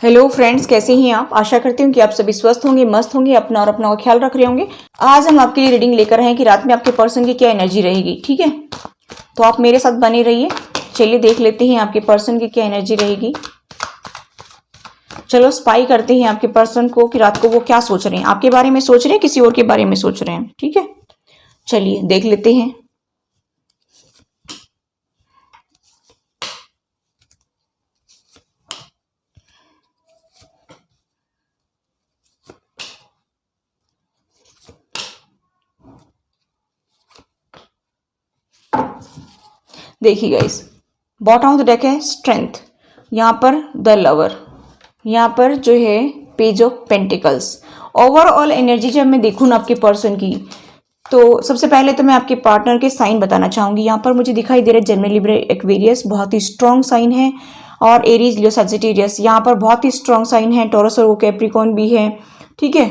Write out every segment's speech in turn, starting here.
Hello friends, कैसे हैं आप। आशा करती हूँ कि आप सभी स्वस्थ होंगे, मस्त होंगे, अपना और अपना ख्याल रख रहे होंगे। आज हम आपके लिए रीडिंग लेकर आए हैं कि रात में आपके पर्सन की क्या एनर्जी रहेगी। ठीक है, तो आप मेरे साथ बने रहिए। चलिए देख लेते हैं आपके पर्सन की क्या एनर्जी रहेगी। चलो स्पाई करते हैं आपके पर्सन को कि रात को वो क्या सोच रहे हैं, आपके बारे में सोच रहे हैं, किसी और के बारे में सोच रहे हैं। ठीक है, चलिए देख लेते हैं। देखिए guys, bottom of the deck है स्ट्रेंथ, यहाँ पर द लवर, यहाँ पर जो है page of pentacles. Overall energy जब मैं देखूँ ना आपके पर्सन की, तो सबसे पहले तो मैं आपके पार्टनर के साइन बताना चाहूंगी। यहाँ पर मुझे दिखाई दे रहा है जेमिनी, लिब्रा, एक्वेरियस, बहुत ही स्ट्रॉन्ग साइन है। और एरीज, लियो, सजिटेरियस, यहाँ पर बहुत ही स्ट्रॉन्ग साइन है। टॉरस और वो कैप्रिकॉर्न भी है। ठीक है,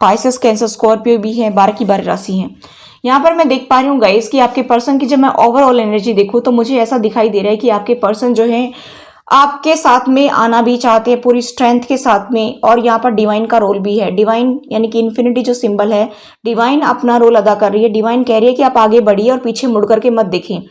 पाइसेस, कैंसर, स्कॉर्पियो भी है। 12 की 12 राशि है। यहाँ पर मैं देख पा रही हूँ गाइस कि आपके पर्सन की जब मैं ओवरऑल एनर्जी देखूँ तो मुझे ऐसा दिखाई दे रहा है कि आपके पर्सन जो है आपके साथ में आना भी चाहते हैं पूरी स्ट्रेंथ के साथ में। और यहाँ पर डिवाइन का रोल भी है। डिवाइन यानी कि इन्फिनिटी जो सिंबल है, डिवाइन अपना रोल अदा कर रही है। डिवाइन कह रही है कि आप आगे बढ़िए और पीछे मुड़ करके मत देखें,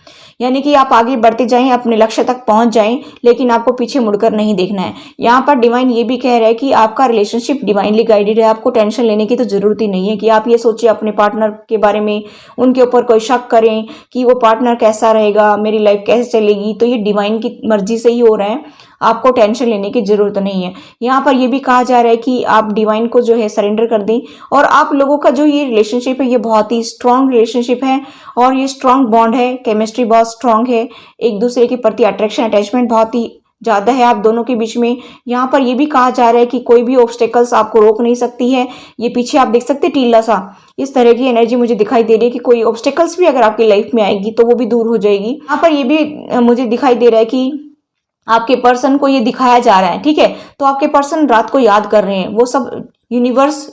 यानी कि आप आगे बढ़ते जाएं, अपने लक्ष्य तक पहुंच जाएं, लेकिन आपको पीछे मुड़कर नहीं देखना है। यहाँ पर डिवाइन ये भी कह रहा है कि आपका रिलेशनशिप डिवाइनली गाइडेड है। आपको टेंशन लेने की तो जरूरत ही नहीं है कि आप ये सोचिए अपने पार्टनर के बारे में, उनके ऊपर कोई शक करें कि वो पार्टनर कैसा रहेगा, मेरी लाइफ कैसे चलेगी। तो ये डिवाइन की मर्जी से ही हो रहा है, आपको टेंशन लेने की जरूरत नहीं है। यहाँ पर यह भी कहा जा रहा है कि आप डिवाइन को जो है सरेंडर कर दें। और आप लोगों का जो ये रिलेशनशिप है, ये बहुत ही स्ट्रांग रिलेशनशिप है और ये स्ट्रांग बॉन्ड है। केमिस्ट्री बहुत स्ट्रांग है, एक दूसरे के प्रति अट्रैक्शन, अटैचमेंट बहुत ही ज्यादा है आप दोनों के बीच में। यहाँ पर यह भी कहा जा रहा है कि कोई भी ऑब्स्टेकल्स आपको रोक नहीं सकती है। ये पीछे आप देख सकते हैं टीला सा, इस तरह की एनर्जी मुझे दिखाई दे रही है कि कोई ऑब्स्टेकल्स भी अगर आपकी लाइफ में आएगी तो वो भी दूर हो जाएगी। यहाँ पर यह भी मुझे दिखाई दे रहा है कि आपके पर्सन को ये दिखाया जा रहा है। ठीक है, तो आपके पर्सन रात को याद कर रहे हैं, वो सब यूनिवर्स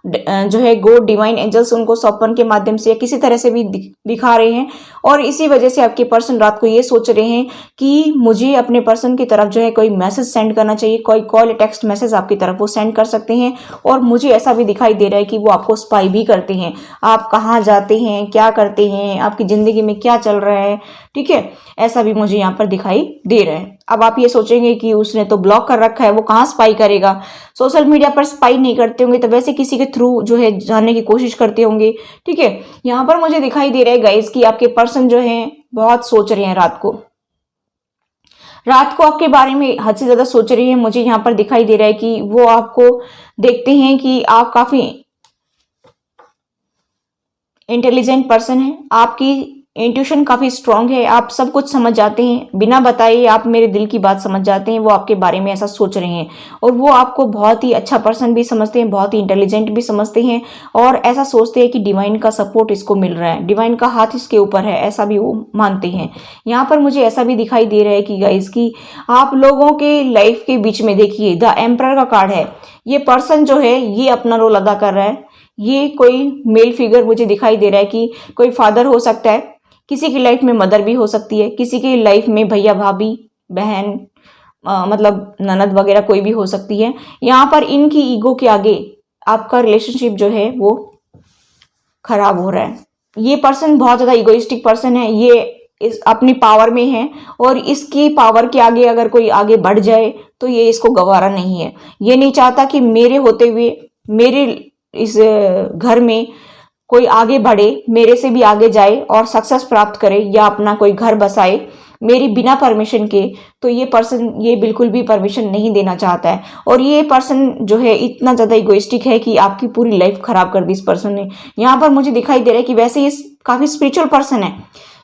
जो है गॉड, डिवाइन एंजल्स उनको स्वप्न के माध्यम से या किसी तरह से भी दिखा रहे हैं। और इसी वजह से आपके पर्सन रात को ये सोच रहे हैं कि मुझे अपने पर्सन की तरफ जो है कोई मैसेज सेंड करना चाहिए, कोई कॉल, टेक्स्ट मैसेज आपकी तरफ वो सेंड कर सकते हैं। और मुझे ऐसा भी दिखाई दे रहा है कि वो आपको स्पाई भी करते हैं, आप कहाँ जाते हैं, क्या करते हैं, आपकी जिंदगी में क्या चल रहा है। ठीक है, ऐसा भी मुझे यहाँ पर दिखाई दे रहा है। अब आप ये सोचेंगे कि उसने तो ब्लॉक कर रखा है, वो कहाँ स्पाई करेगा, सोशल मीडिया पर स्पाई नहीं करते होंगे तो वैसे किसी के थ्रू जो है जानने की कोशिश करते होंगे। ठीक है, यहाँ पर मुझे दिखाई दे रहा है गाइस कि आपके पर्सन जो है बहुत सोच रहे हैं रात को आपके बारे में हद से ज्यादा सोच रही है। मुझे यहाँ पर दिखाई दे रहा है कि वो आपको देखते हैं कि आप काफी इंटेलिजेंट पर्सन है, आपकी इंट्यूशन काफी स्ट्रांग है, आप सब कुछ समझ जाते हैं, बिना बताए आप मेरे दिल की बात समझ जाते हैं। वो आपके बारे में ऐसा सोच रहे हैं और वो आपको बहुत ही अच्छा पर्सन भी समझते हैं, बहुत ही इंटेलिजेंट भी समझते हैं। और ऐसा सोचते हैं कि डिवाइन का सपोर्ट इसको मिल रहा है, डिवाइन का हाथ इसके ऊपर है, ऐसा भी वो मानते हैं। यहाँ पर मुझे ऐसा भी दिखाई दे रहा है कि गाइस कि आप लोगों के लाइफ के बीच में देखिए द एम्परर का कार्ड है। ये पर्सन जो है ये अपना रोल अदा कर रहा है। ये कोई मेल फिगर मुझे दिखाई दे रहा है कि कोई फादर हो सकता है, किसी की लाइफ में मदर भी हो सकती है, किसी की लाइफ में भैया, भाभी, बहन, मतलब ननद वगैरह कोई भी हो सकती है। यहाँ पर इनकी ईगो के आगे आपका रिलेशनशिप जो है वो खराब हो रहा है। ये पर्सन बहुत ज्यादा इगोइस्टिक पर्सन है, ये इस अपनी पावर में है और इसकी पावर के आगे अगर कोई आगे बढ़ जाए तो ये इसको गवारा नहीं है। ये नहीं चाहता कि मेरे होते हुए मेरे इस घर में कोई आगे बढ़े, मेरे से भी आगे जाए और सक्सेस प्राप्त करे या अपना कोई घर बसाए मेरी बिना परमिशन के। तो ये पर्सन ये बिल्कुल भी परमिशन नहीं देना चाहता है। और ये पर्सन जो है इतना ज्यादा इगोइस्टिक है कि आपकी पूरी लाइफ खराब कर दी इस पर्सन ने। यहाँ पर मुझे दिखाई दे रहा है कि वैसे ये काफी स्पिरिचुअल पर्सन है,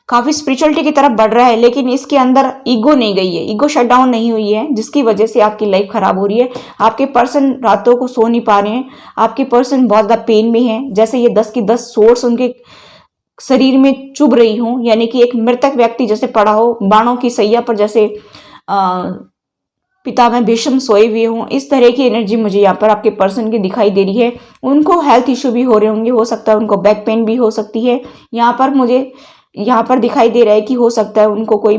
काफी स्पिरिचुअलिटी की तरफ बढ़ रहा है, लेकिन इसके अंदर ईगो नहीं गई है, ईगो शट डाउन नहीं हुई है, जिसकी वजह से आपकी लाइफ खराब हो रही है। आपके पर्सन रातों को सो नहीं पा रहे हैं, आपके पर्सन बहुत ज्यादा पेन में है, जैसे ये 10 की 10 सोर्स उनके शरीर में चुभ रही हो, यानी कि एक मृतक व्यक्ति जैसे पड़ा हो बाणों की सैया पर, जैसे पिता में भीष्म सोए हुए हों। इस तरह की एनर्जी मुझे यहाँ पर आपके पर्सन की दिखाई दे रही है। उनको हेल्थ इश्यू भी हो रहे होंगे, हो सकता है उनको बैक पेन भी हो सकती है। यहाँ पर मुझे यहाँ पर दिखाई दे रहा है कि हो सकता है उनको कोई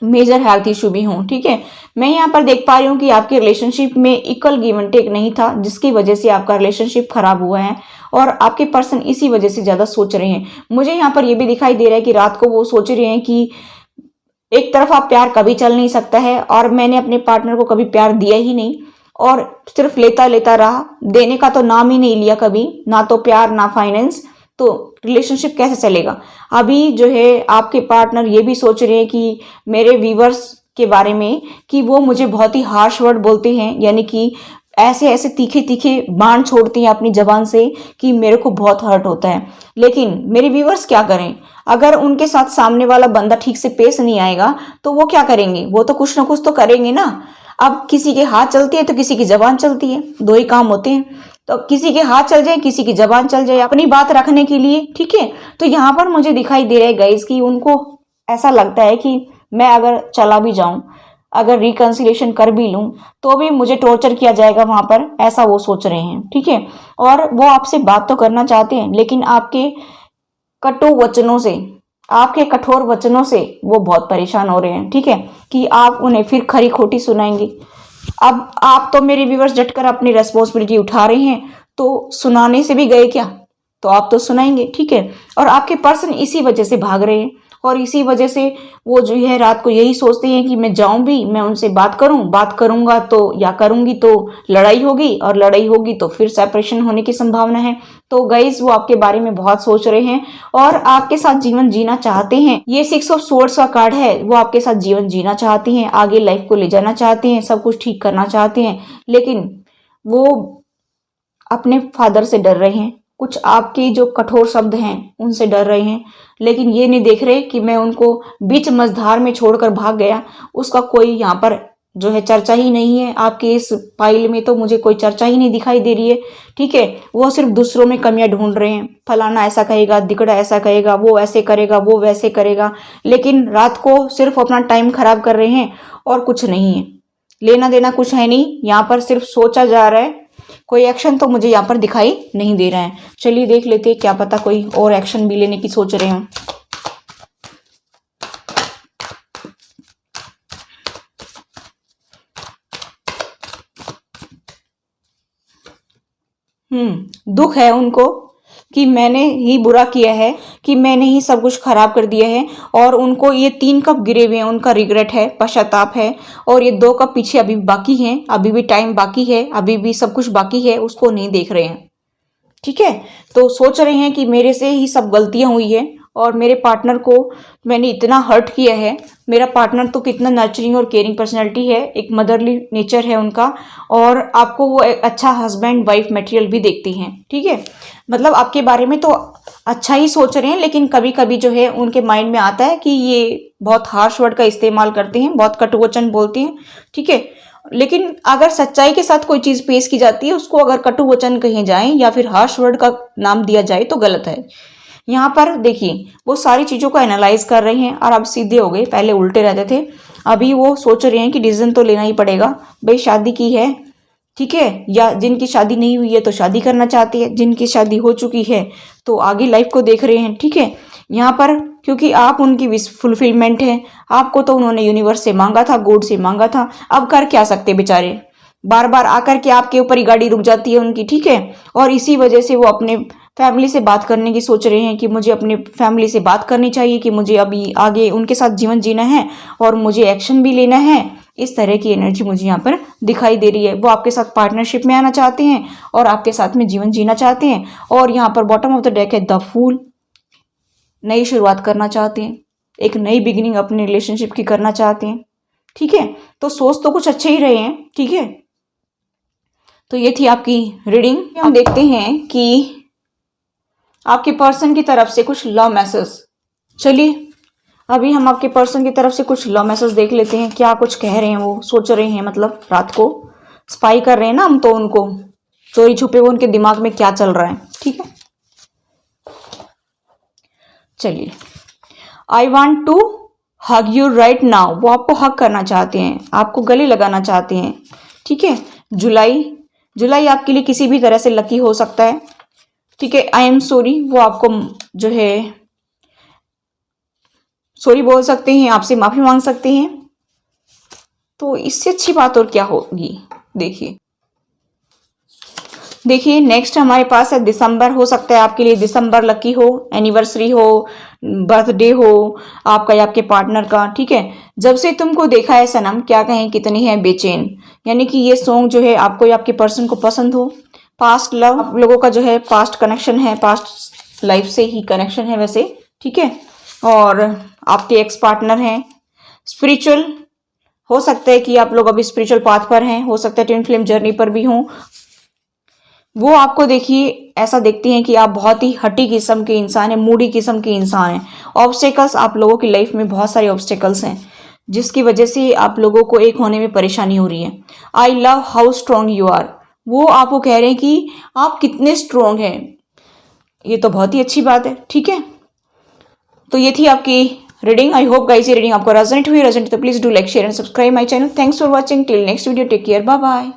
मेजर हेल्थ इशू भी हों। ठीक है, मैं यहाँ पर देख पा रही हूँ कि आपके रिलेशनशिप में इक्वल गिव एंड टेक नहीं था, जिसकी वजह से आपका रिलेशनशिप खराब हुआ है और आपके पर्सन इसी वजह से ज्यादा सोच रहे हैं। मुझे यहाँ पर यह भी दिखाई दे रहा है कि रात को वो सोच रहे हैं कि एक तरफा प्यार कभी चल नहीं सकता है और मैंने अपने पार्टनर को कभी प्यार दिया ही नहीं और सिर्फ लेता लेता रहा, देने का तो नाम ही नहीं लिया कभी, ना तो प्यार ना फाइनेंस, तो रिलेशनशिप कैसे चलेगा। अभी जो है आपके पार्टनर ये भी सोच रहे हैं कि मेरे व्यूवर्स के बारे में कि वो मुझे बहुत ही हार्श वर्ड बोलते हैं, यानी कि ऐसे ऐसे तीखे तीखे बाण छोड़ती हैं अपनी जबान से कि मेरे को बहुत हर्ट होता है। लेकिन मेरे व्यूवर्स क्या करें, अगर उनके साथ सामने वाला बंदा ठीक से पेश नहीं आएगा तो वो क्या करेंगे, वो तो कुछ ना कुछ तो करेंगे ना। अब किसी के हाथ चलती है तो किसी की जबान चलती है, दो ही काम होते हैं। तो किसी के हाथ चल जाए किसी की जबान चल जाए अपनी बात रखने के लिए। ठीक है, तो यहाँ पर मुझे दिखाई दे रहा है गाइस कि उनको ऐसा लगता है कि मैं अगर चला भी जाऊं, अगर रिकंसिलेशन कर भी लूं तो भी मुझे टॉर्चर किया जाएगा वहां पर, ऐसा वो सोच रहे हैं। ठीक है, और वो आपसे बात तो करना चाहते हैं लेकिन आपके कटु वचनों से, आपके कठोर वचनों से वो बहुत परेशान हो रहे हैं। ठीक है, कि आप उन्हें फिर खरी खोटी सुनाएंगे। अब आप तो मेरे व्यूवर्स डटकर अपनी रेस्पॉन्सिबिलिटी उठा रहे हैं, तो सुनाने से भी गए क्या, तो आप तो सुनाएंगे। ठीक है, और आपके पर्सन इसी वजह से भाग रहे हैं और इसी वजह से वो जो है रात को यही सोचते हैं कि मैं जाऊं भी, मैं उनसे बात करूं, बात करूंगा तो या करूंगी तो लड़ाई होगी और लड़ाई होगी तो फिर सेपरेशन होने की संभावना है। तो गाइज वो आपके बारे में बहुत सोच रहे हैं और आपके साथ जीवन जीना चाहते हैं। ये 6 ऑफ सोर्ड्स का कार्ड है, वो आपके साथ जीवन जीना चाहते हैं, आगे लाइफ को ले जाना चाहते हैं, सब कुछ ठीक करना चाहते हैं, लेकिन वो अपने फादर से डर रहे हैं, कुछ आपके जो कठोर शब्द हैं उनसे डर रहे हैं, लेकिन ये नहीं देख रहे कि मैं उनको बीच मझधार में छोड़कर भाग गया, उसका कोई यहाँ पर जो है चर्चा ही नहीं है। आपके इस फाइल में तो मुझे कोई चर्चा ही नहीं दिखाई दे रही है। ठीक है, वो सिर्फ दूसरों में कमियां ढूंढ रहे हैं, फलाना ऐसा कहेगा, दिकड़ा ऐसा कहेगा, वो ऐसे करेगा, वो वैसे करेगा, लेकिन रात को सिर्फ अपना टाइम खराब कर रहे हैं और कुछ नहीं है, लेना देना कुछ है नहीं, यहाँ पर सिर्फ सोचा जा रहा है, कोई एक्शन तो मुझे यहाँ पर दिखाई नहीं दे रहा है। चलिए देख लेते हैं, क्या पता कोई और एक्शन भी लेने की सोच रहे हो। दुख है उनको कि मैंने ही बुरा किया है, कि मैंने ही सब कुछ खराब कर दिया है, और उनको ये 3 कप गिरे हुए हैं, उनका रिग्रेट है, पश्चाताप है, और ये 2 कप पीछे अभी भी बाकी हैं, अभी भी टाइम बाकी है, अभी भी सब कुछ बाकी है, उसको नहीं देख रहे हैं। ठीक है, तो सोच रहे हैं कि मेरे से ही सब गलतियां हुई है और मेरे पार्टनर को मैंने इतना हर्ट किया है। मेरा पार्टनर तो कितना नर्चरिंग और केयरिंग पर्सनैलिटी है, एक मदरली नेचर है उनका, और आपको वो एक अच्छा हस्बैंड वाइफ मटेरियल भी देखती हैं। ठीक है, मतलब आपके बारे में तो अच्छा ही सोच रहे हैं, लेकिन कभी कभी जो है उनके माइंड में आता है कि ये बहुत हार्श वर्ड का इस्तेमाल करते हैं, बहुत कटुवचन बोलते हैं। ठीक है, लेकिन अगर सच्चाई के साथ कोई चीज पेश की जाती है, उसको अगर कटु वचन कहे जाए या फिर हार्श वर्ड का नाम दिया जाए तो गलत है। यहाँ पर देखिए वो सारी चीजों को एनालाइज कर रहे हैं और अब सीधे हो गए, पहले उल्टे रहते थे, अभी वो सोच रहे हैं कि डिसीजन तो लेना ही पड़ेगा भाई, शादी की है। ठीक है, या जिनकी शादी नहीं हुई है तो शादी करना चाहती है, जिनकी शादी हो चुकी है तो आगे लाइफ को देख रहे हैं। ठीक है, यहाँ पर क्योंकि आप उनकी विश फुलफिलमेंट है, आपको तो उन्होंने यूनिवर्स से मांगा था, गॉड से मांगा था, अब कर क्या सकते बेचारे, बार बार आकर के आपके ऊपर ही गाड़ी रुक जाती है उनकी। ठीक है, और इसी वजह से वो अपने फैमिली से बात करने की सोच रहे हैं कि मुझे अपनी फैमिली से बात करनी चाहिए, कि मुझे अभी आगे उनके साथ जीवन जीना है और मुझे एक्शन भी लेना है। इस तरह की एनर्जी मुझे यहाँ पर दिखाई दे रही है। वो आपके साथ पार्टनरशिप में आना चाहते हैं और आपके साथ में जीवन जीना चाहते हैं। और यहाँ पर बॉटम ऑफ द डेक है द फूल, नई शुरुआत करना चाहते हैं, एक नई बिगिनिंग अपने रिलेशनशिप की करना चाहते हैं। ठीक है, तो सोच तो कुछ अच्छे ही रहे हैं। ठीक है, तो ये थी आपकी रीडिंग। हम देखते हैं कि आपके पर्सन की तरफ से कुछ लव मैसेज। चलिए अभी हम आपके पर्सन की तरफ से कुछ लव मैसेज देख लेते हैं, क्या कुछ कह रहे हैं, वो सोच रहे हैं, मतलब रात को स्पाई कर रहे हैं ना हम, तो उनको चोरी छुपे वो उनके दिमाग में क्या चल रहा है। ठीक है, चलिए, I want to hug you right now, वो आपको हग करना चाहते हैं, आपको गले लगाना चाहते हैं। ठीक है, जुलाई आपके लिए किसी भी तरह से लकी हो सकता है। ठीक है, आई एम सॉरी, वो आपको जो है सॉरी बोल सकते हैं, आपसे माफी मांग सकते हैं। तो इससे अच्छी बात और क्या होगी। देखिए नेक्स्ट हमारे पास है दिसंबर। हो सकता है आपके लिए दिसंबर लकी हो, एनिवर्सरी हो, बर्थडे हो आपका या आपके पार्टनर का। ठीक है, जब से तुमको देखा है सनम, क्या कहें कितनी है बेचैन। यानी कि ये सॉन्ग जो है आपको या आपके पर्सन को पसंद हो। पास्ट लव आप लोगों का जो है पास्ट कनेक्शन है, पास्ट लाइफ से ही कनेक्शन है वैसे। ठीक है, और आपके एक्स पार्टनर हैं। स्पिरिचुअल हो सकता है कि आप लोग अभी स्पिरिचुअल पाथ पर हैं, हो सकता है ट्विन फ्लेम जर्नी पर भी हों। वो आपको देखिए ऐसा देखती हैं कि आप बहुत ही हटी किस्म के इंसान हैं, मूडी किस्म के इंसान हैं। ऑब्स्टेकल्स आप लोगों की लाइफ में बहुत सारे ऑब्स्टेकल्स हैं जिसकी वजह से आप लोगों को एक होने में परेशानी हो रही है। I love how strong you are, वो आपको कह रहे हैं कि आप कितने स्ट्रॉन्ग हैं। ये तो बहुत ही अच्छी बात है। ठीक है, तो ये थी आपकी रीडिंग। आई होप गाइस ये रीडिंग आपको रेजोनेट हुई। रेजोनेट तो please do like share and subscribe my channel. Thanks for watching. Till next video, take care, bye bye.